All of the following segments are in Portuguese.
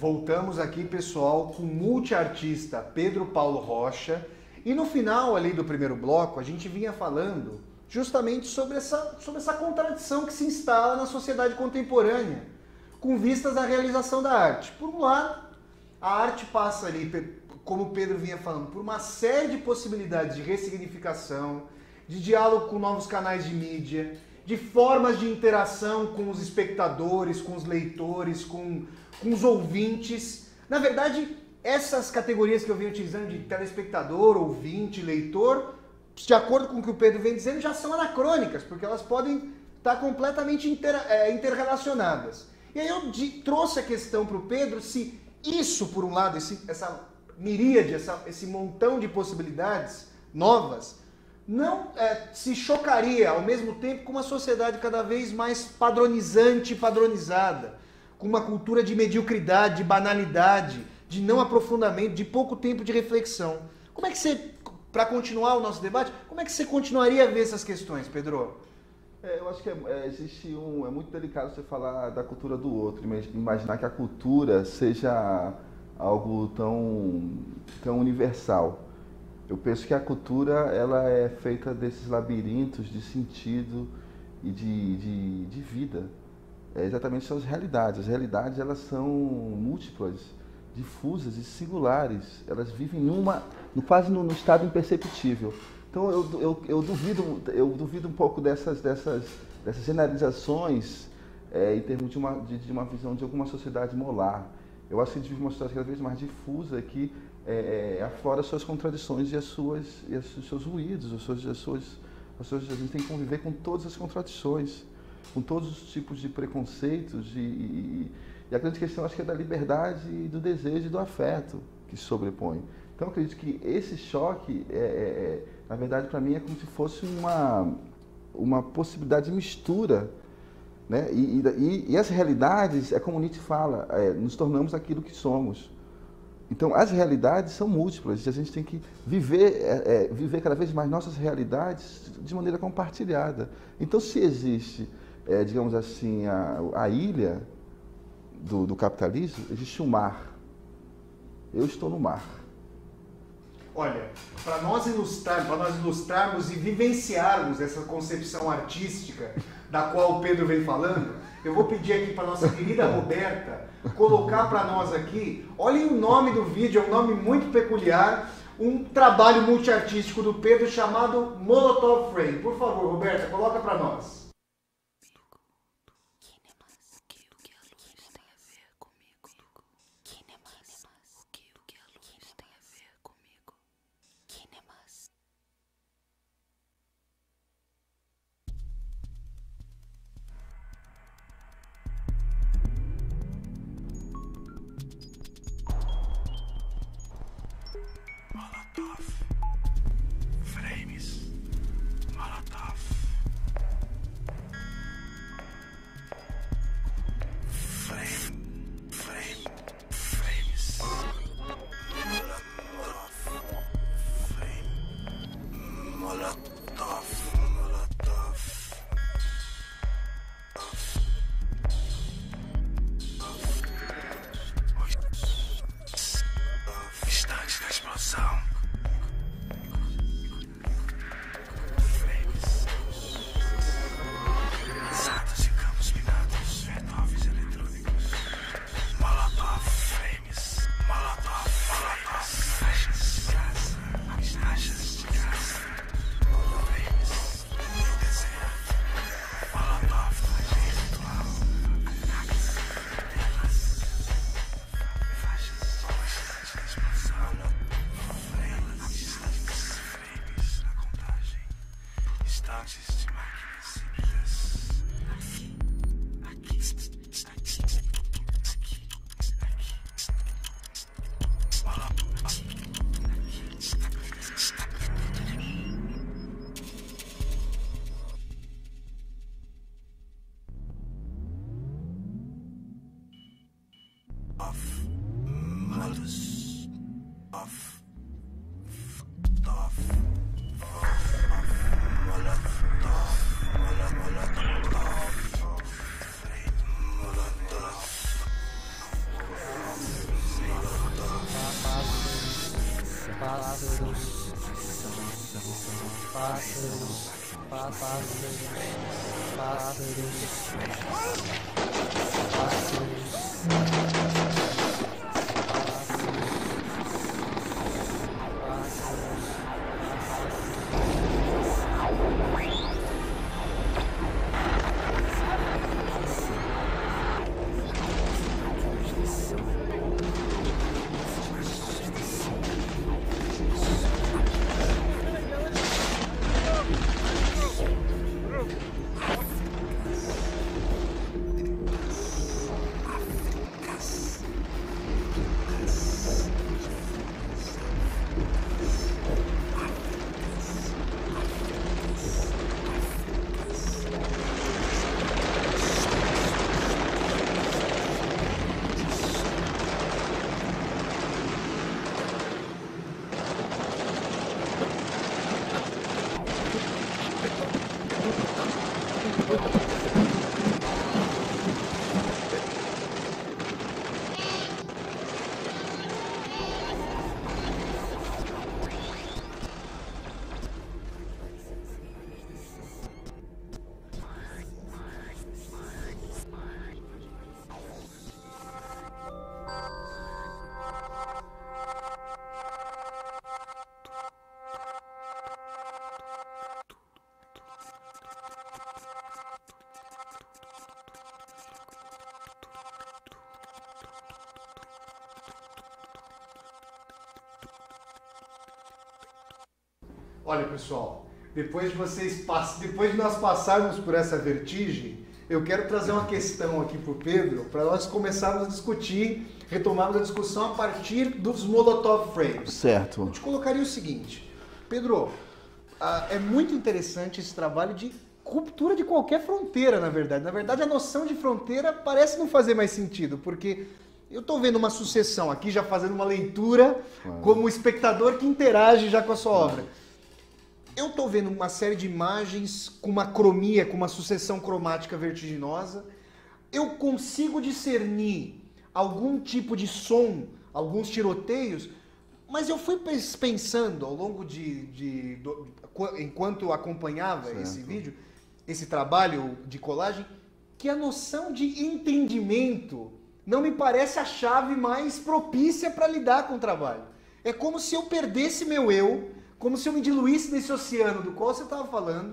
Voltamos aqui, pessoal, com o multiartista Pedro Paulo Rocha. E no final ali do primeiro bloco, a gente vinha falando justamente sobre essa contradição que se instala na sociedade contemporânea, com vistas à realização da arte. Por um lado, a arte passa ali, como o Pedro vinha falando, por uma série de possibilidades de ressignificação, de diálogo com novos canais de mídia, de formas de interação com os espectadores, com os leitores, com os ouvintes. Na verdade, essas categorias que eu venho utilizando de telespectador, ouvinte, leitor, de acordo com o que o Pedro vem dizendo, já são anacrônicas, porque elas podem estar completamente interrelacionadas. E aí eu trouxe a questão para o Pedro se isso, por um lado, essa miríade, esse montão de possibilidades novas, não se chocaria ao mesmo tempo com uma sociedade cada vez mais padronizante e padronizada, com uma cultura de mediocridade, de banalidade, de não aprofundamento, de pouco tempo de reflexão. Como é que você, para continuar o nosso debate, como é que você continuaria a ver essas questões, Pedro? Eu acho que é muito delicado você falar da cultura do outro, imaginar que a cultura seja algo tão universal. Eu penso que a cultura ela é feita desses labirintos de sentido e de vida. Exatamente são as realidades. As realidades elas são múltiplas, difusas e singulares. Elas vivem quase no estado imperceptível. Então eu duvido um pouco dessas generalizações em termos de uma visão de alguma sociedade molar. Eu acho que a gente vive uma sociedade cada vez mais difusa que aflora as suas contradições e os seus ruídos, a gente tem que conviver com todas as contradições, com todos os tipos de preconceitos e a grande questão acho que é da liberdade e do desejo e do afeto que se sobrepõe. Então eu acredito que esse choque, na verdade para mim é como se fosse uma possibilidade de mistura, né? E as realidades, é como Nietzsche fala, nos tornamos aquilo que somos. Então, as realidades são múltiplas e a gente tem que viver cada vez mais nossas realidades de maneira compartilhada. Então, se existe, digamos assim, a ilha do capitalismo, existe o mar. Eu estou no mar. Olha, para nós ilustrarmos e vivenciarmos essa concepção artística da qual o Pedro vem falando, eu vou pedir aqui para nossa querida Roberta colocar para nós aqui, olhem o nome do vídeo, é um nome muito peculiar, um trabalho multiartístico do Pedro chamado Molotov Frame. Por favor, Roberta, coloca para nós. Olha, pessoal, depois de nós passarmos por essa vertigem, eu quero trazer uma questão aqui para o Pedro, para nós começarmos a discutir, retomarmos a discussão a partir dos Molotov Frames. Certo. Eu te colocaria o seguinte, Pedro, é muito interessante esse trabalho de ruptura de qualquer fronteira, na verdade. Na verdade, a noção de fronteira parece não fazer mais sentido, porque eu estou vendo uma sucessão aqui, já fazendo uma leitura como espectador que interage já com a sua obra. Eu estou vendo uma série de imagens com uma cromia, com uma sucessão cromática vertiginosa. Eu consigo discernir algum tipo de som, alguns tiroteios, mas eu fui pensando ao longo enquanto eu acompanhava esse vídeo, esse trabalho de colagem, que a noção de entendimento não me parece a chave mais propícia para lidar com o trabalho. É como se eu perdesse meu eu, como se eu me diluísse nesse oceano do qual você estava falando,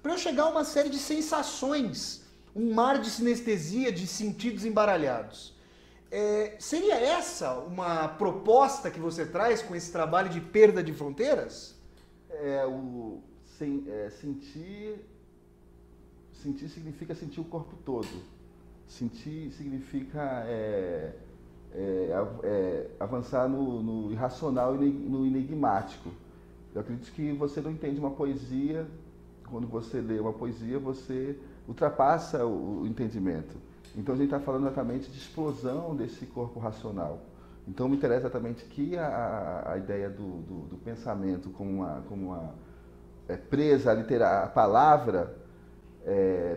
para eu chegar a uma série de sensações, um mar de sinestesia, de sentidos embaralhados. Seria essa uma proposta que você traz com esse trabalho de perda de fronteiras? Sentir significa sentir o corpo todo. Sentir significa avançar no irracional e no enigmático. Eu acredito que você não entende uma poesia, quando você lê uma poesia, você ultrapassa o entendimento. Então a gente está falando exatamente de explosão desse corpo racional. Então me interessa exatamente que a ideia do pensamento como uma presa a palavra,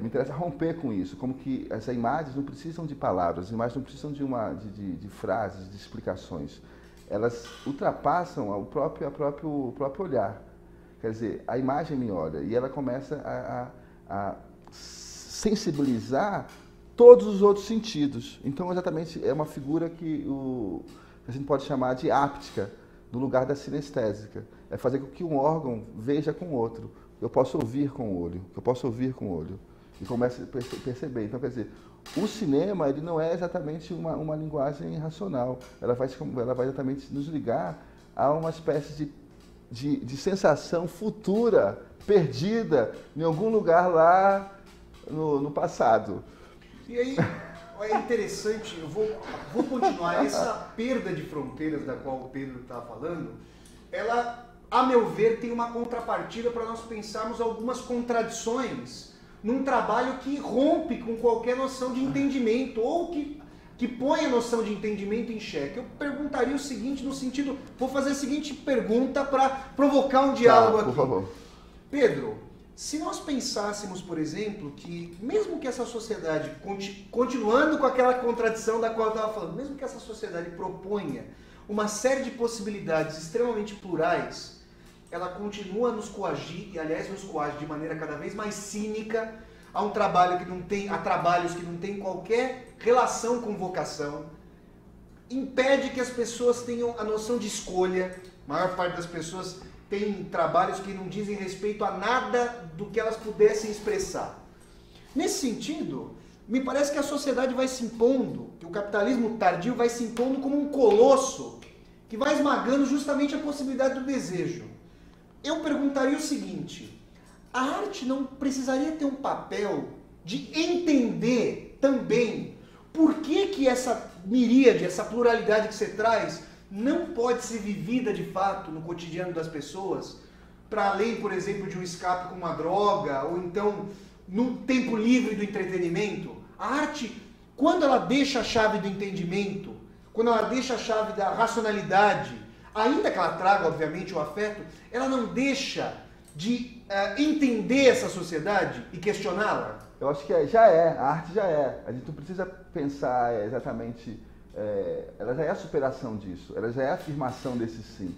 me interessa romper com isso, como que as imagens não precisam de palavras, as imagens não precisam de frases, de explicações. Elas ultrapassam o próprio olhar. Quer dizer, a imagem me olha e ela começa a sensibilizar todos os outros sentidos. Então, exatamente, é uma figura que a gente pode chamar de áptica, no lugar da sinestésica. É fazer com que um órgão veja com o outro. Eu posso ouvir com o olho, e comece a perceber. Então, quer dizer, o cinema ele não é exatamente uma linguagem racional. Ela vai exatamente nos ligar a uma espécie de sensação futura, perdida em algum lugar lá no passado. E aí, é interessante, eu vou continuar. Essa perda de fronteiras da qual o Pedro está falando, ela, a meu ver, tem uma contrapartida para nós pensarmos algumas contradições num trabalho que rompe com qualquer noção de entendimento ou que põe a noção de entendimento em xeque. Eu perguntaria o seguinte, no sentido, vou fazer a seguinte pergunta para provocar um diálogo aqui. Por favor. Pedro, se nós pensássemos, por exemplo, que mesmo que essa sociedade, continuando com aquela contradição da qual eu estava falando, mesmo que essa sociedade proponha uma série de possibilidades extremamente plurais, ela continua a nos coagir, e aliás nos coage de maneira cada vez mais cínica a um trabalho que não tem, a trabalhos que não tem qualquer relação com vocação, impede que as pessoas tenham a noção de escolha. A maior parte das pessoas tem trabalhos que não dizem respeito a nada do que elas pudessem expressar. Nesse sentido, me parece que a sociedade vai se impondo, que o capitalismo tardio vai se impondo como um colosso que vai esmagando justamente a possibilidade do desejo. Eu perguntaria o seguinte: a arte não precisaria ter um papel de entender também por que essa miríade, essa pluralidade que você traz não pode ser vivida de fato no cotidiano das pessoas, para além, por exemplo, de um escape com uma droga, ou então no tempo livre do entretenimento? A arte, quando ela deixa a chave do entendimento, quando ela deixa a chave da racionalidade, ainda que ela traga, obviamente, o afeto, ela não deixa de entender essa sociedade e questioná-la? Eu acho que a arte já é. A gente não precisa pensar exatamente, ela já é a superação disso, ela já é a afirmação desse sim.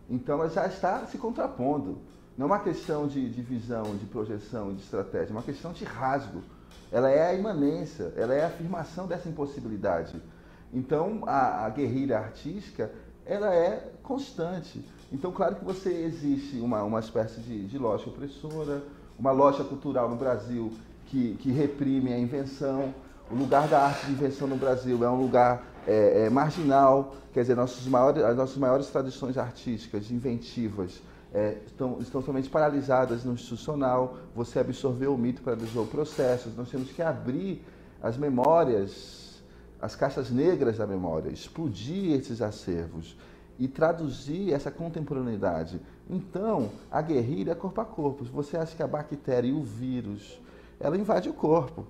Então ela já está se contrapondo. Não é uma questão de visão, de projeção, de estratégia, é uma questão de rasgo. Ela é a imanência, ela é a afirmação dessa impossibilidade. Então a guerrilha artística, ela é constante. Então, claro que existe uma espécie de lógica opressora, uma lógica cultural no Brasil que reprime a invenção. O lugar da arte de invenção no Brasil é um lugar marginal, quer dizer, as nossas maiores tradições artísticas, inventivas, estão totalmente paralisadas no institucional. Você absorveu o mito, paralisou o processo. Nós temos que abrir as memórias, as caixas negras da memória, explodir esses acervos e traduzir essa contemporaneidade. Então, a guerrilha é corpo a corpo. Você acha que a bactéria e o vírus, ela invade o corpo.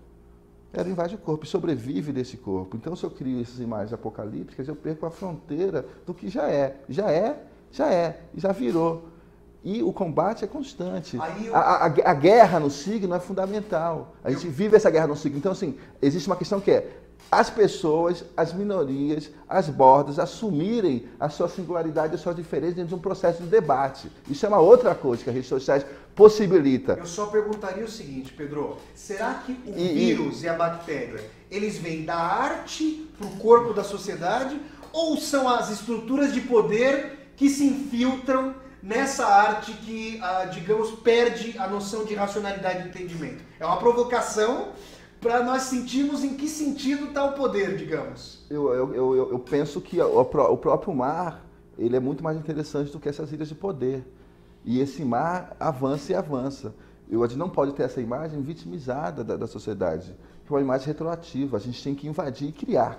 Ela invade o corpo e sobrevive desse corpo. Então, se eu crio essas imagens apocalípticas, eu perco a fronteira do que já é. Já virou. E o combate é constante. A guerra no signo é fundamental. A gente vive essa guerra no signo. Então, assim, existe uma questão que é as pessoas, as minorias, as bordas assumirem a sua singularidade, a sua diferença dentro de um processo de debate. Isso é uma outra coisa que as redes sociais possibilita. Eu só perguntaria o seguinte, Pedro, será que o vírus e a bactéria, eles vêm da arte para o corpo da sociedade, ou são as estruturas de poder que se infiltram nessa arte que, digamos, perde a noção de racionalidade e entendimento? É uma provocação para nós sentirmos em que sentido está o poder, digamos. Eu penso que o próprio mar, ele é muito mais interessante do que essas ilhas de poder. E esse mar avança e avança. A gente não pode ter essa imagem vitimizada da sociedade, que é uma imagem retroativa. A gente tem que invadir e criar,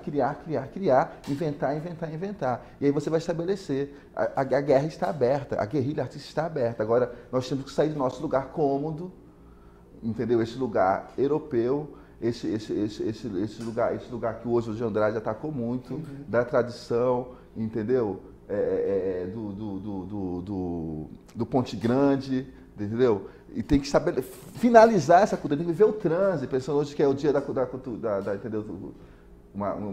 inventar. E aí você vai estabelecer. A guerra está aberta, a guerrilha artística está aberta. Agora, nós temos que sair do nosso lugar cômodo, entendeu? Esse lugar europeu, esse lugar que hoje o de Andrade atacou muito, da tradição, entendeu? Do Ponte Grande, entendeu? E tem que finalizar essa cultura, tem que viver o transe, pensando hoje que é o dia da entendeu?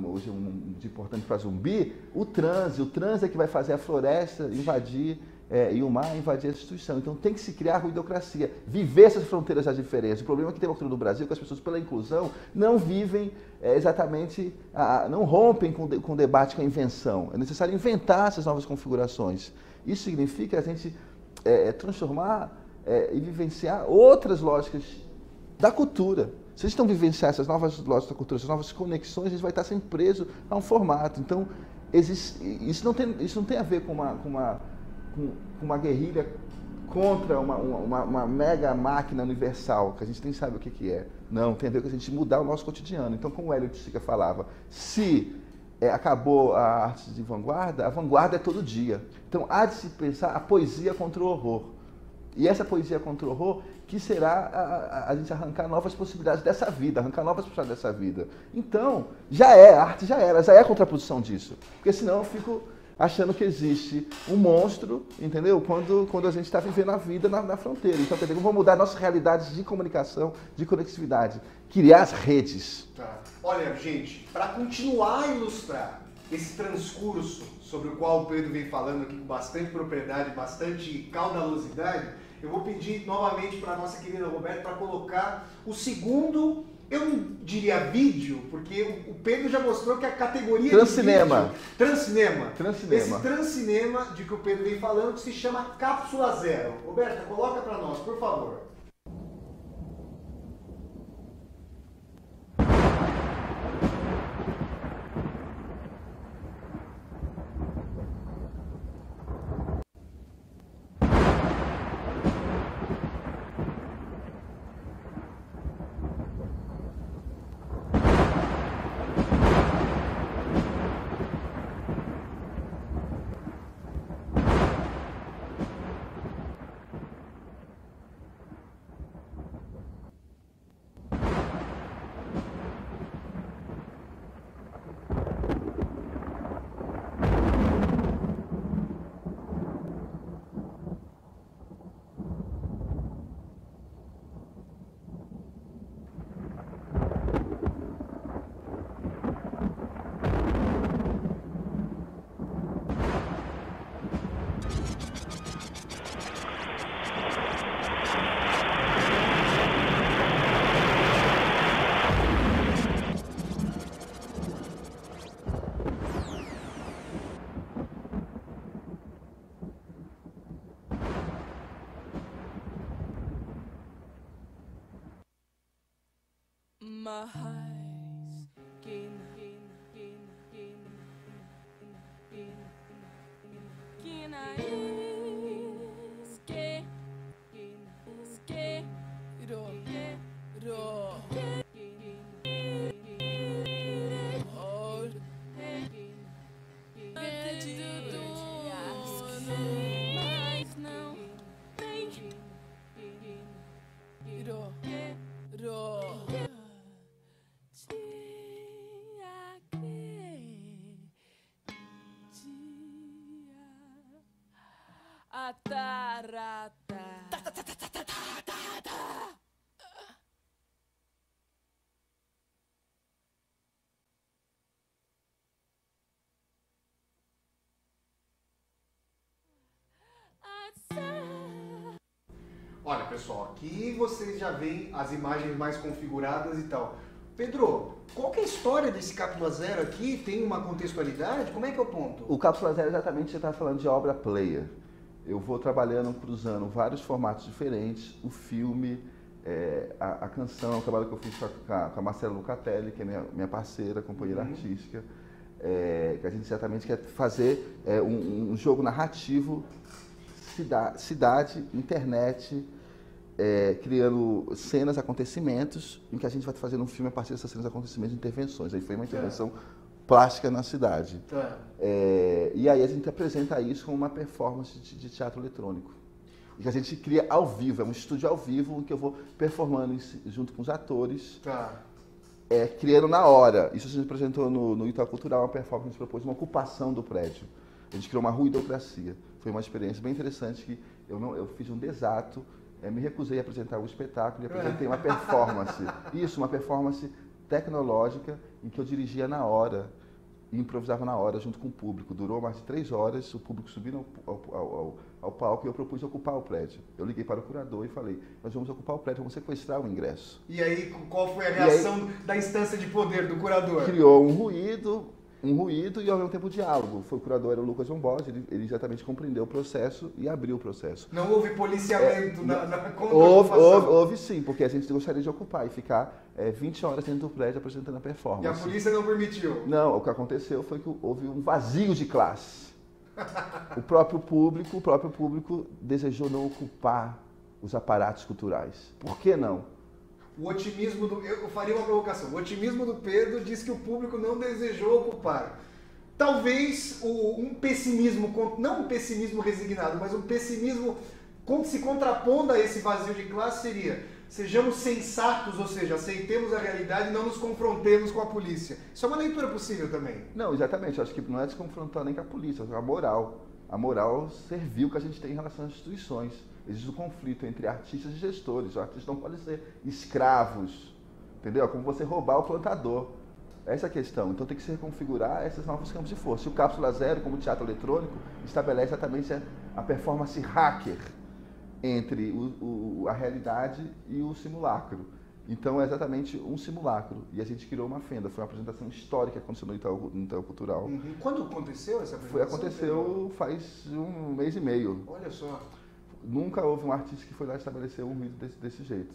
Hoje um dia importante para Zumbi, o transe é que vai fazer a floresta invadir e o mar invadir a instituição. Então tem que se criar a ruidocracia, viver essas fronteiras das diferenças. O problema que tem no Brasil é que as pessoas, pela inclusão, não vivem não rompem com o debate, com a invenção. É necessário inventar essas novas configurações. Isso significa a gente transformar e vivenciar outras lógicas da cultura. Se a gente não vivenciar essas novas lógicas da cultura, essas novas conexões, a gente vai estar sempre preso a um formato. Então, isso não tem a ver com uma guerrilha contra uma mega máquina universal, que a gente nem sabe o que é. Não, tem a ver com a gente mudar o nosso cotidiano. Então, como o Hélio Sica falava, se acabou a arte de vanguarda, a vanguarda é todo dia. Então, há de se pensar a poesia contra o horror. E essa poesia contra o horror que será a gente arrancar novas possibilidades dessa vida, Então, a arte já é a contraposição disso. Porque senão eu fico achando que existe um monstro, entendeu? Quando a gente está vivendo a vida na fronteira. Então, vamos mudar nossas realidades de comunicação, de conectividade, criar as redes. Tá. Olha, gente, para continuar a ilustrar esse transcurso sobre o qual o Pedro vem falando aqui com bastante propriedade, bastante caudalosidade, eu vou pedir novamente para a nossa querida Roberta para colocar o segundo, eu não diria vídeo, porque o Pedro já mostrou que a categoria Transcinema. de vídeo... Transcinema. Transcinema. Esse transcinema de que o Pedro vem falando, que se chama Cápsula Zero. Roberta, coloca para nós, por favor. Olha, pessoal, aqui vocês já veem as imagens mais configuradas e tal. Pedro, qual que é a história desse Cápsula Zero aqui? Tem uma contextualidade? Como é que é o ponto? O Cápsula Zero exatamente você está falando de obra player. Eu vou trabalhando, cruzando vários formatos diferentes, o filme, a canção, o trabalho que eu fiz com a Marcela Lucatelli, que é minha parceira, companheira artística, que a gente exatamente quer fazer um jogo narrativo, cidade, internet, criando cenas, acontecimentos, em que a gente vai fazendo um filme a partir dessas cenas, acontecimentos, intervenções. Aí foi uma intervenção plástica na cidade. E aí a gente apresenta isso como uma performance de teatro eletrônico. E que a gente cria ao vivo, é um estúdio ao vivo, em que eu vou performando junto com os atores, criando na hora. Isso a gente apresentou no Itaú Cultural, uma performance que a gente propôs uma ocupação do prédio. A gente criou uma ruidocracia. Foi uma experiência bem interessante que eu fiz um desato, me recusei a apresentar o espetáculo e apresentei uma performance. Isso, uma performance tecnológica em que eu dirigia na hora e improvisava na hora junto com o público. Durou mais de 3 horas, o público subindo ao palco e eu propus ocupar o prédio. Eu liguei para o curador e falei, nós vamos ocupar o prédio, vamos sequestrar o ingresso. E aí, qual foi a reação da instância de poder do curador? Criou um ruído e ao mesmo tempo diálogo. Foi o curador, era o Lucas Lombordi, ele exatamente compreendeu o processo e abriu o processo. Não houve policiamento na houve sim, porque a gente gostaria de ocupar e ficar 20 horas dentro do prédio apresentando a performance. E a polícia não permitiu? Não, o que aconteceu foi que houve um vazio de classe. O próprio público desejou não ocupar os aparatos culturais. Por que não? O otimismo do... Eu faria uma provocação. O otimismo do Pedro diz que o público não desejou ocupar. Talvez um pessimismo, não um pessimismo resignado, mas um pessimismo se contrapondo a esse vazio de classe seria: sejamos sensatos, ou seja, aceitemos a realidade e não nos confrontemos com a polícia. Isso é uma leitura possível também. Não, exatamente. Eu acho que não é se confrontar nem com a polícia, é a moral. A moral serviu que a gente tem em relação às instituições. Existe um conflito entre artistas e gestores. Os artistas não podem ser escravos, entendeu? É como você roubar o plantador. Essa é a questão. Então tem que se reconfigurar esses novos campos de força. E o Cápsula Zero, como teatro eletrônico, estabelece exatamente a performance hacker entre a realidade e o simulacro. Então é exatamente um simulacro. E a gente criou uma fenda. Foi uma apresentação histórica que aconteceu no Itaú Cultural. Uhum. Quando aconteceu essa apresentação? Aconteceu faz um mês e meio. Olha só. Nunca houve um artista que foi lá estabelecer um rito desse jeito.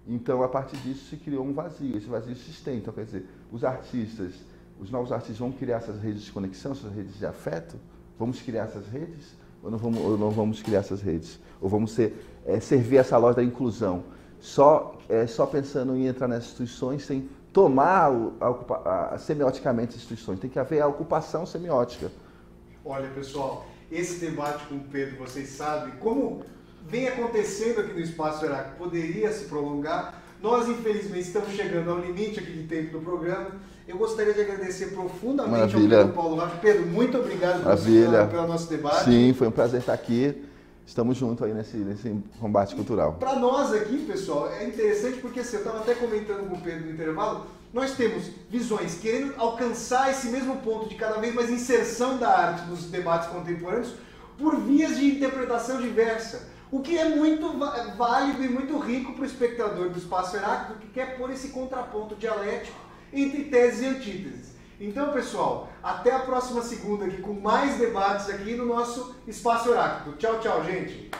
Então, a partir disso, se criou um vazio. Esse vazio se estende. Então, quer dizer, os novos artistas vão criar essas redes de conexão, essas redes de afeto? Vamos criar essas redes? Ou não vamos criar essas redes? Ou vamos servir essa loja da inclusão? Só pensando em entrar nas instituições sem tomar semioticamente as instituições. Tem que haver a ocupação semiótica. Olha, pessoal, esse debate com o Pedro, vocês sabem como vem acontecendo aqui no Espaço Heráclito, poderia se prolongar. Nós, infelizmente, estamos chegando ao limite aqui de tempo do programa. Eu gostaria de agradecer profundamente ao Pedro Paulo Rocha. Pedro, muito obrigado pelo nosso debate. Sim, foi um prazer estar aqui. Estamos juntos aí nesse combate cultural. Para nós aqui, pessoal, é interessante porque assim, eu estava até comentando com o Pedro no intervalo, nós temos visões querendo alcançar esse mesmo ponto de cada vez mais inserção da arte nos debates contemporâneos por vias de interpretação diversa. O que é muito válido e muito rico para o espectador do Espaço Heráclito, que quer pôr esse contraponto dialético entre teses e antíteses. Então, pessoal, até a próxima segunda aqui com mais debates aqui no nosso Espaço Heráclito. Tchau, tchau, gente!